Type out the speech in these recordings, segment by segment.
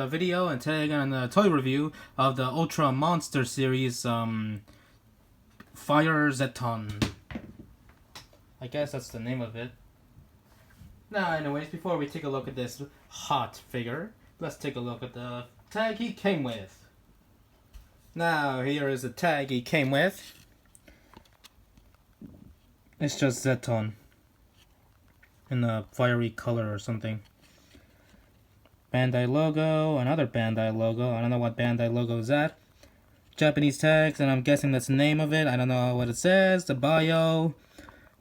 video, and today I'm on a toy review of the Ultra Monster Series Fire ZETTON. I guess that's the name of it. Now, anyways, before we take a look at this hot figure, let's take a look at the tag he came with. Now, here is the tag he came with. It's just ZETTON in a fiery color or something. Bandai logo, another Bandai logo. I don't know what Bandai logo is that. Japanese tags, and I'm guessing that's the name of it. I don't know what it says. The bio,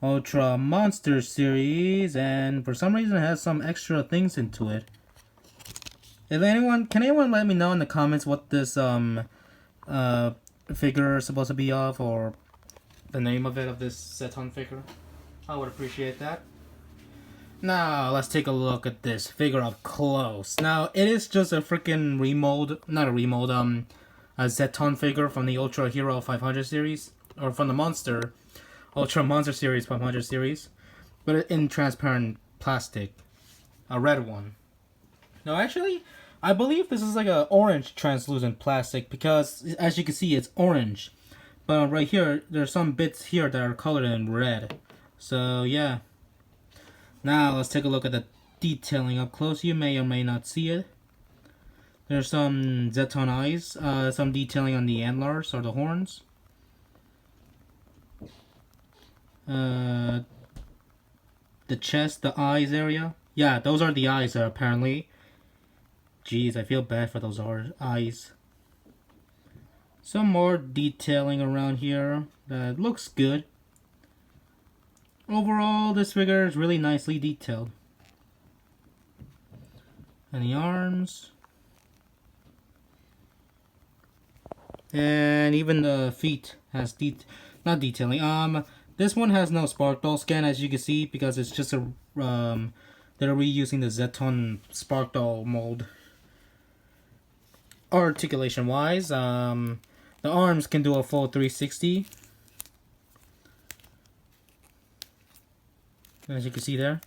Ultra Monster Series, and for some reason it has some extra things into it. Can anyone let me know in the comments what this figure is supposed to be of, or the name of it, of this ZETTON figure? I would appreciate that. Now, let's take a look at this figure up close. Now, it is just a freaking remold, not a remold, a ZETTON figure from the Ultra Hero 500 series, or from the Ultra Monster Series 500 series, but in transparent plastic, a red one. No, actually, I believe this is like a orange translucent plastic, because as you can see, it's orange. But right here, there's some bits here that are colored in red. So, yeah. Now, let's take a look at the detailing up close. You may or may not see it. There's some ZETTON eyes, some detailing on the antlers or the horns. The chest, the eyes area. Yeah, those are the eyes apparently. Jeez, I feel bad for those eyes. Some more detailing around here that looks good. Overall, this figure is really nicely detailed. And the arms. And even the feet has not detailing. This one has no sparkle scan, as you can see, because it's just a they're reusing the ZETTON sparkle mold. Articulation wise, the arms can do a full 360. As you can see there.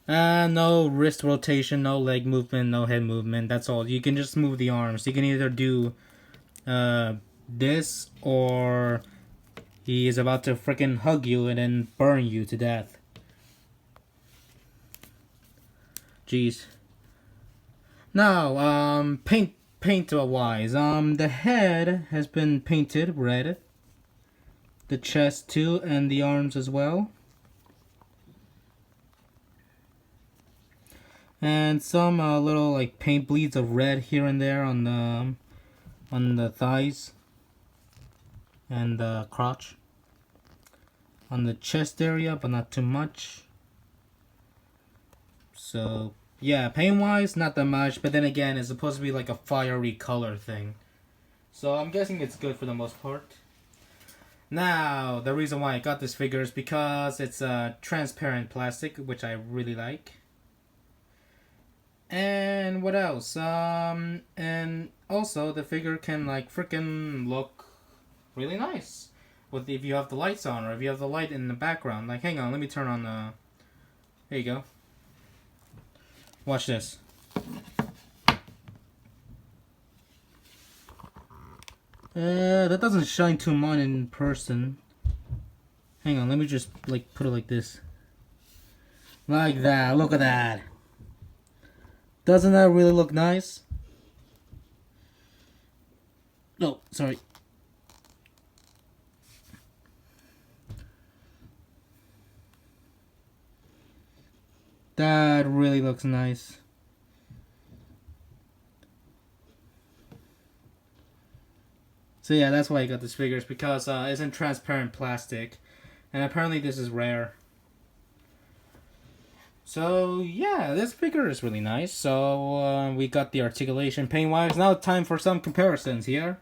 No wrist rotation, no leg movement, no head movement. That's all. You can just move the arms. You can either do this, or he is about to freaking hug you and then burn you to death. Jeez. Now, paint wise, the head has been painted red. The chest too, and the arms as well. And some little like paint bleeds of red here and there on the thighs and the crotch, on the chest area, but not too much. So yeah, paint wise, not that much, but then again, it's supposed to be like a fiery color thing, so I'm guessing it's good for the most part. Now, the reason why I got this figure is because it's a transparent plastic, which I really like. And what else? And also the figure can like freaking look really nice with if you have the lights on, or if you have the light in the background. Like, hang on, let me turn on the. There you go. Watch this. That doesn't shine too much in person. Hang on, let me just like put it like this. Like that. Look at that. Doesn't that really look nice? Oh, sorry. That really looks nice. So yeah, that's why I got this figure, is because it's in transparent plastic, and apparently this is rare. So yeah, this figure is really nice. So we got the articulation paint wise. Now time for some comparisons here.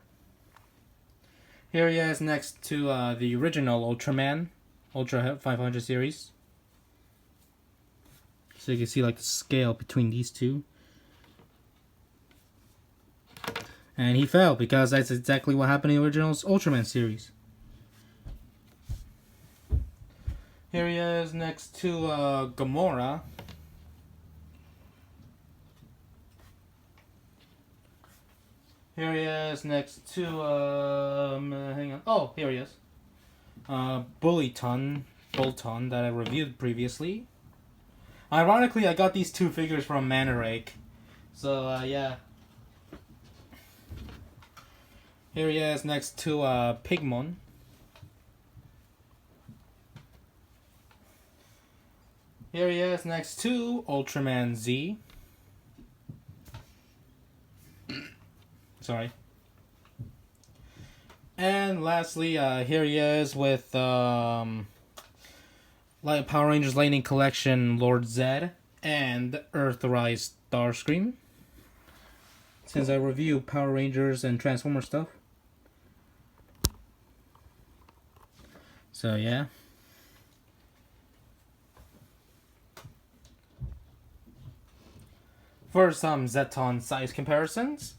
Here he is next to the original Ultraman, Ultra 500 series. So you can see like the scale between these two. And he fell, because that's exactly what happened in the original Ultraman series. Here he is next to Gamora. Here he is next to, hang on. Oh, here he is. Bolton that I reviewed previously. Ironically, I got these two figures from Mandarake. So, yeah. Here he is next to, Pigmon. Here he is next to Ultraman Z. Sorry. And lastly, here he is with Power Rangers Lightning Collection Lord Zed and Earthrise Starscream. Since I review Power Rangers and Transformer stuff. So yeah. For some Zetton size comparisons,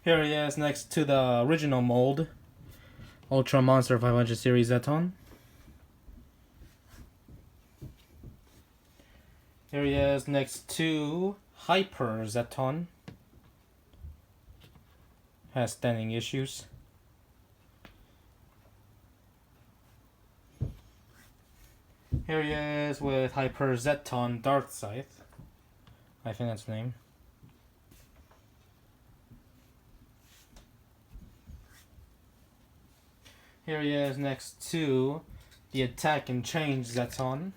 here he is next to the original mold, Ultra Monster 500 Series ZETTON. Here he is next to Hyper ZETTON. Has standing issues. Here he is with Hyper ZETTON Dark Scythe. I think that's the name. Here he is next to the Attack and Change ZETTON.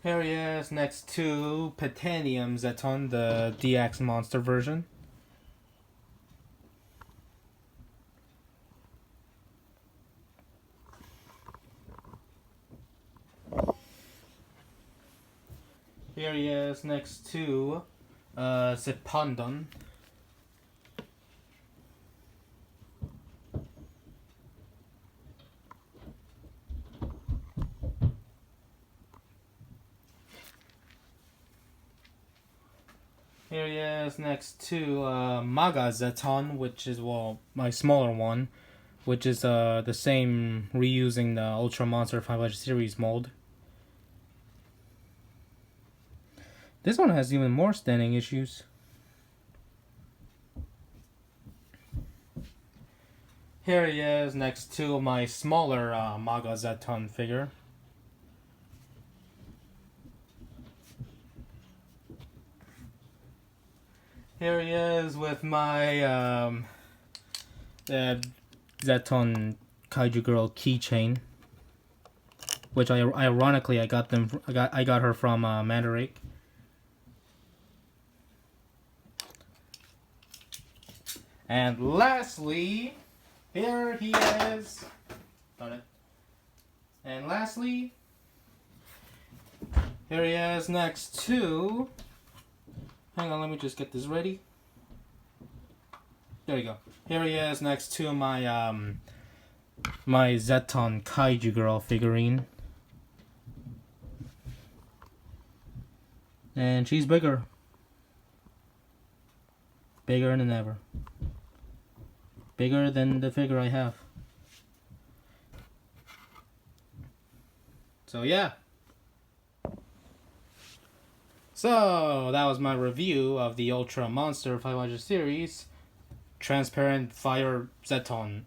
Here he is next to Petanium ZETTON, the DX monster version. Here he is next to Zepondon. Here he is next to Maga ZETTON, which is, well, my smaller one, which is the same reusing the Ultra Monster 500 series mold. This one has even more standing issues. Here he is next to my smaller Maga ZETTON figure. Here he is with my ZETTON Kaiju Girl keychain, which ironically I got her from Mandarake. And lastly, here he is. Got it. And lastly, here he is next to. Hang on, let me just get this ready. There you go. Here he is next to my my ZETTON Kaiju Girl figurine. And she's bigger. Bigger than ever. Bigger than the figure I have. So yeah. So that was my review of the Ultra Monster 500 series Transparent Fire ZETTON.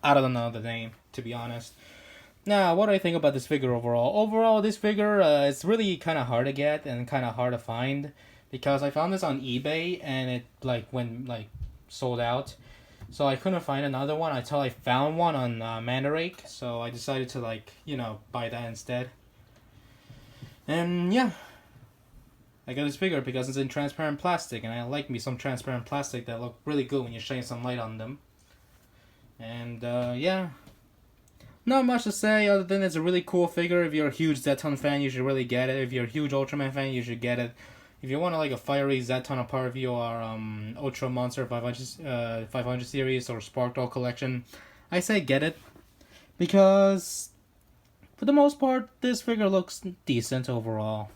I don't know the name, to be honest. Now, what do I think about this figure overall? Overall, this figure is really kind of hard to get and kind of hard to find, because I found this on eBay and it went sold out. So I couldn't find another one until I found one on Mandarake. So I decided to buy that instead. And yeah, I got this figure because it's in transparent plastic, and I like me some transparent plastic that look really good when you shine some light on them. And yeah, not much to say other than it's a really cool figure. If you're a huge ZETTON fan, you should really get it. If you're a huge Ultraman fan, you should get it. If you want a fiery ZETTON, a part of your Ultra Monster 500 series or Sparkdoll collection, I say get it, because for the most part, this figure looks decent overall.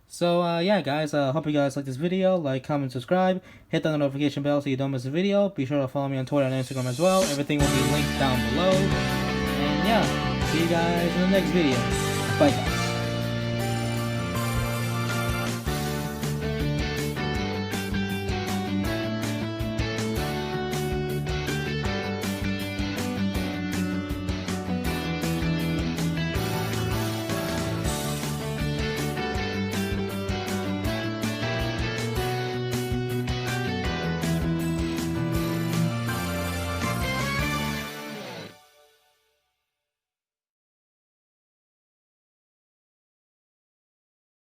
So yeah, guys, hope you guys like this video. Like, comment, subscribe, hit that notification bell so you don't miss a video. Be sure to follow me on Twitter and Instagram as well. Everything will be linked down below. And yeah, see you guys in the next video. Bye guys.